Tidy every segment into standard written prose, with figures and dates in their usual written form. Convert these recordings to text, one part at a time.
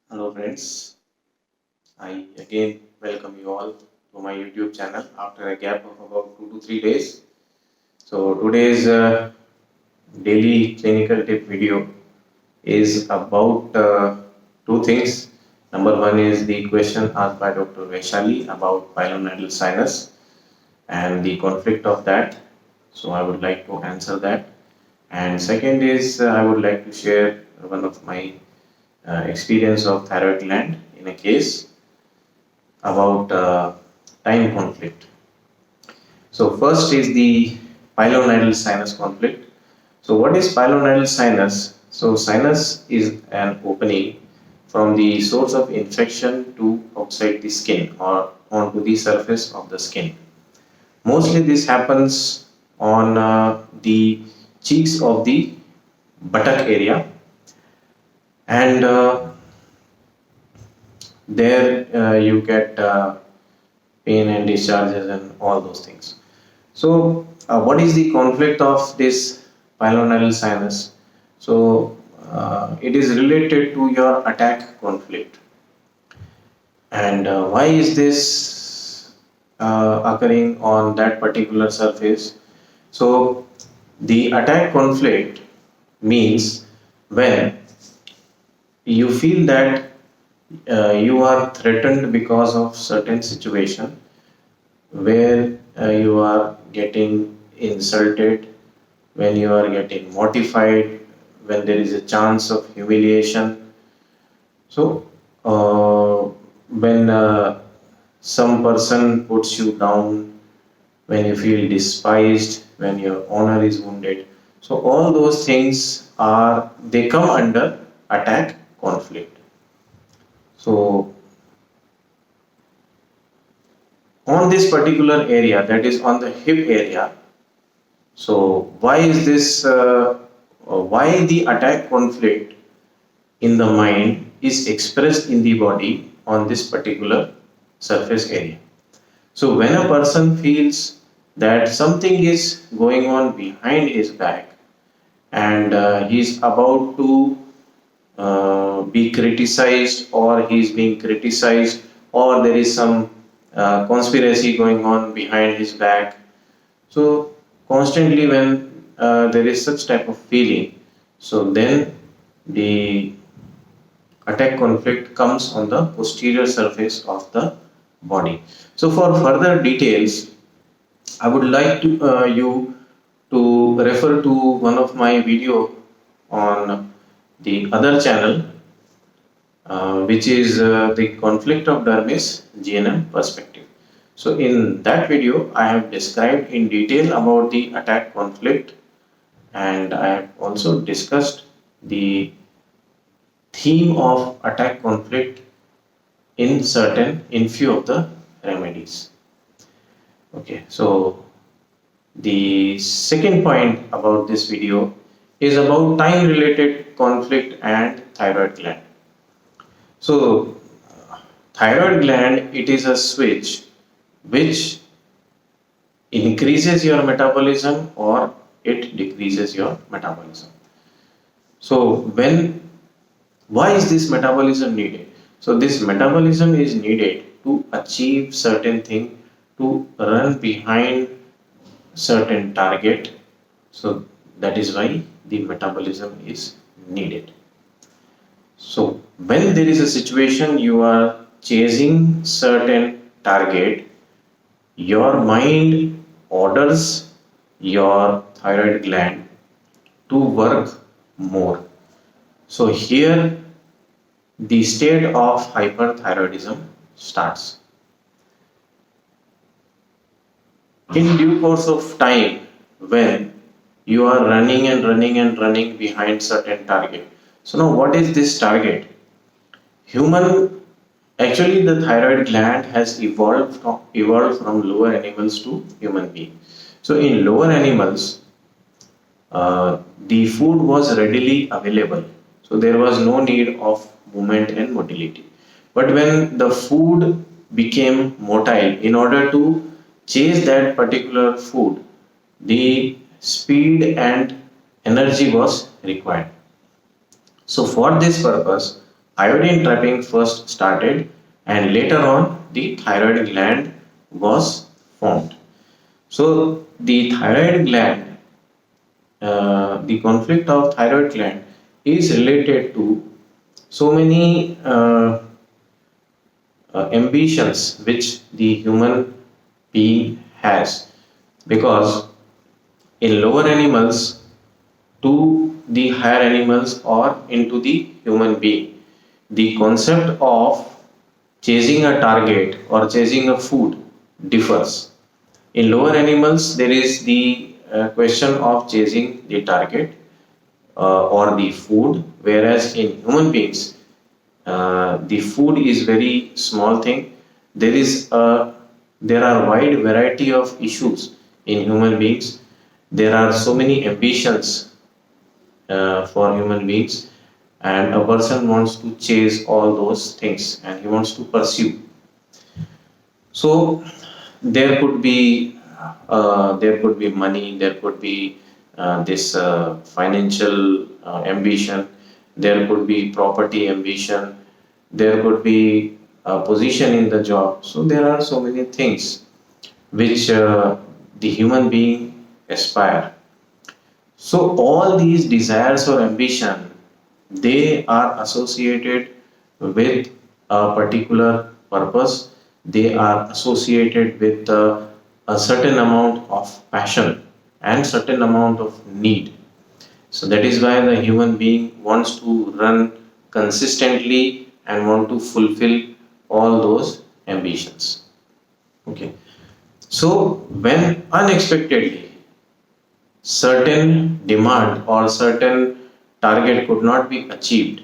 Hello friends, I again welcome you all to my YouTube channel after a gap of about 2 to 3 days. So today's daily clinical tip video is about two things. Number one is the question asked by Dr. Vaishali about pilonidal sinus and the conflict of that. So I would like to answer that. And second is I would like to share one of my experience of thyroid gland in a case about time conflict. So first is the pilonidal sinus conflict. So what is pilonidal sinus? So sinus is an opening from the source of infection to outside the skin or onto the surface of the skin. Mostly this happens on the cheeks of the buttock area, and there you get pain and discharges and all those things. So, what is the conflict of this pilonidal sinus? So, it is related to your attack conflict. And why is this occurring on that particular surface? So, the attack conflict means when you feel that you are threatened because of certain situation where you are getting insulted, when you are getting mortified, when there is a chance of humiliation. So, when some person puts you down, when you feel despised, when your honor is wounded, so all those things are they come under attack conflict. So, on this particular area, that is on the hip area, so why is this? Why the attack conflict in the mind is expressed in the body on this particular surface area? So when a person feels that something is going on behind his back and he's about to be criticized, or he's being criticized, or there is some conspiracy going on behind his back, so constantly when there is such type of feeling, so then the attack conflict comes on the posterior surface of the body. So for further details, I would like to you to refer to one of my video on the other channel, which is the conflict of dermis GNM perspective. So in that video, I have described in detail about the attack conflict, and I have also discussed the theme of attack conflict in few of the remedies. Okay, so the second point about this video is about time related conflict and thyroid gland. So thyroid gland, it is a switch which increases your metabolism or it decreases your metabolism. So when why is this metabolism needed? So this metabolism is needed to achieve certain thing, to run behind certain target. So that is why the metabolism is needed. So when there is a situation you are chasing certain target, your mind orders your thyroid gland to work more. So here the state of hyperthyroidism starts. In due course of time, when you are running and running and running behind certain target. So now what is this target? Human, actually the thyroid gland has evolved from lower animals to human being. So in lower animals, the food was readily available, so there was no need of movement and motility. But when the food became motile, in order to chase that particular food, the speed and energy was required. So for this purpose, iodine trapping first started, and later on the thyroid gland was formed. So the thyroid gland, the conflict of thyroid gland is related to so many ambitions which the human being has, because in lower animals to the higher animals or into the human being, the concept of chasing a target or chasing a food differs. In lower animals, there is the question of chasing the target or the food, whereas in human beings, the food is very small thing. There are wide variety of issues in human beings. There are so many ambitions for human beings, and a person wants to chase all those things and he wants to pursue. So there could be money, there could be this financial ambition, there could be property ambition, there could be a position in the job. So there are so many things which the human being aspire. So all these desires or ambition, they are associated with a particular purpose. They are associated with a certain amount of passion and certain amount of need. So that is why the human being wants to run consistently and want to fulfill all those ambitions. Okay. So when unexpectedly certain demand or certain target could not be achieved,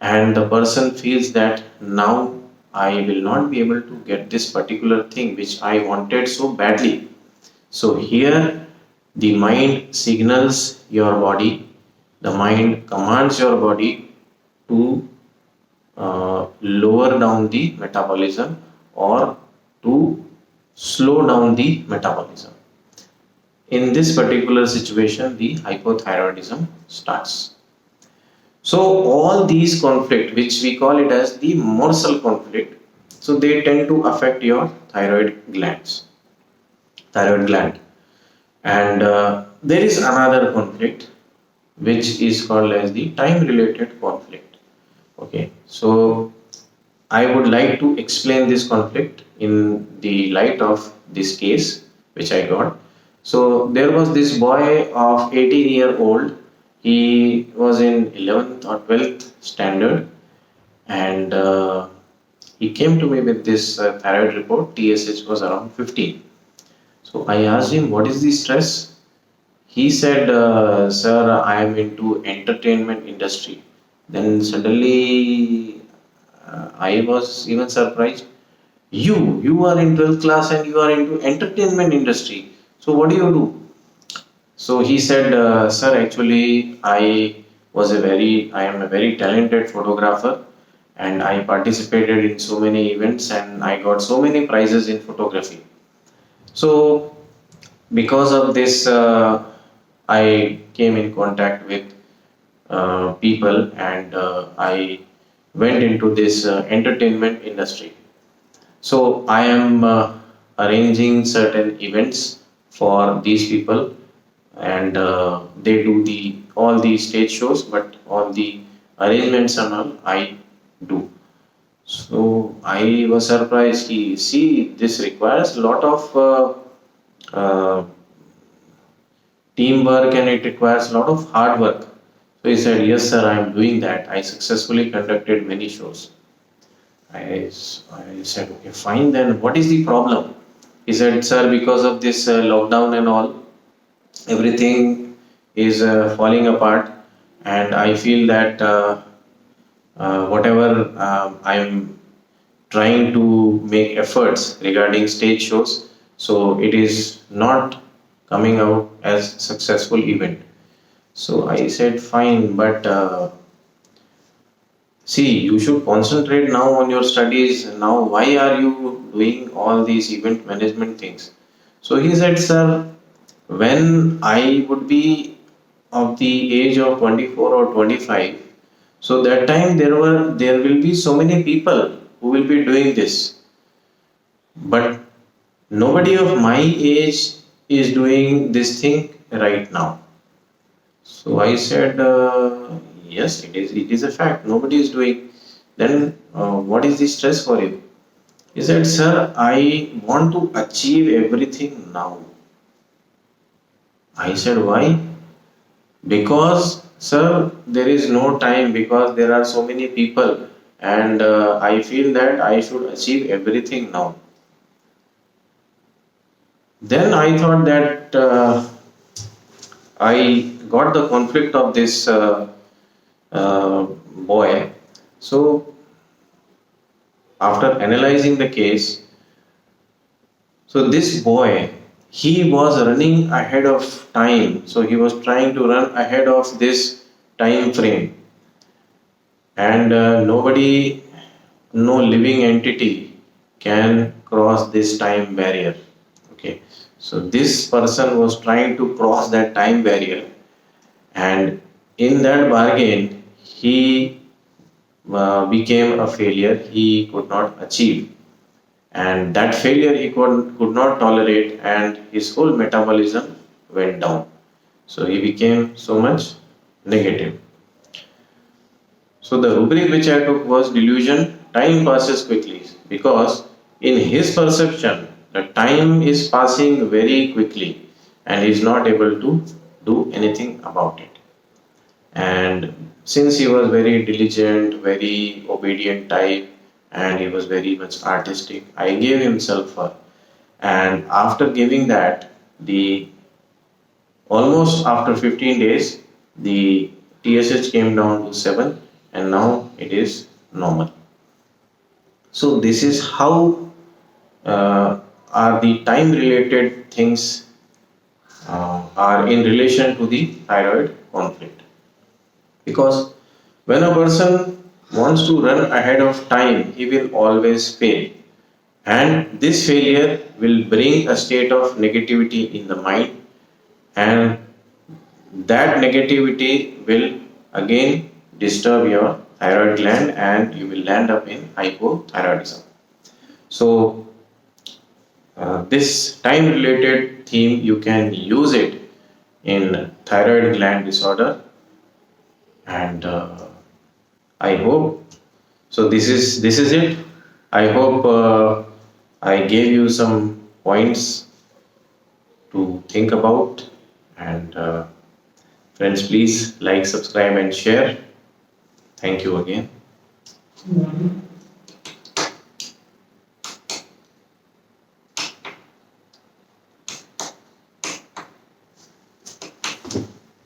and the person feels that now I will not be able to get this particular thing which I wanted so badly. So here the mind signals your body, the mind commands your body to lower down the metabolism or to slow down the metabolism. In this particular situation, the hypothyroidism starts. So all these conflict, which we call it as the morsel conflict, so they tend to affect your thyroid gland. And there is another conflict which is called as the time related conflict. Okay, so I would like to explain this conflict in the light of this case which I got. So there was this boy of 18-year-old. He was in 11th or 12th standard, and he came to me with this thyroid report. TSH was around 15. So I asked him, what is the stress? He said, sir, I am into entertainment industry. Then suddenly I was even surprised. You are in 12th class and you are into entertainment industry. So what do you do? So he said, sir, actually I am a very talented photographer, and I participated in so many events and I got so many prizes in photography. So because of this, I came in contact with people, and I went into this entertainment industry. So I am arranging certain events for these people, and they do the all the stage shows, but all the arrangements and all I do. So I was surprised. See, this requires a lot of teamwork, and it requires a lot of hard work. So he said, yes, sir, I am doing that. I successfully conducted many shows. I said, okay, fine, then what is the problem? He said, sir, because of this lockdown and all, everything is falling apart, and I feel that whatever I'm trying to make efforts regarding stage shows, so it is not coming out as successful event. So I said, fine, but see, you should concentrate now on your studies. Now, why are you doing all these event management things? So he said, sir, when I would be of the age of 24 or 25, So that time there will be so many people who will be doing this, but nobody of my age is doing this thing right now. So I said, yes, it is a fact. Nobody is doing. Then what is the stress for you? He said, sir, I want to achieve everything now. I said, why? Because, sir, there is no time because there are so many people, and I feel that I should achieve everything now. Then I thought that I got the conflict of this boy. So, after analyzing the case, so this boy, he was running ahead of time. So he was trying to run ahead of this time frame, and nobody, no living entity can cross this time barrier. Okay, so this person was trying to cross that time barrier, and in that bargain, he became a failure. He could not achieve, and that failure he could not tolerate, and his whole metabolism went down. So he became so much negative. So the rubric which I took was delusion. Time passes quickly because in his perception, the time is passing very quickly and he is not able to do anything about it. And since he was very diligent, very obedient type, and he was very much artistic, I gave him sulfur. And after giving that, the almost after 15 days, the TSH came down to 7, and now it is normal. So this is how are the time related things are in relation to the thyroid conflict. Because when a person wants to run ahead of time, he will always fail. And this failure will bring a state of negativity in the mind, and that negativity will again disturb your thyroid gland, and you will land up in hypothyroidism. So, this time related theme, you can use it in thyroid gland disorder, and I hope so. This is it. I hope I gave you some points to think about, and friends, please like, subscribe, and share. Thank you again.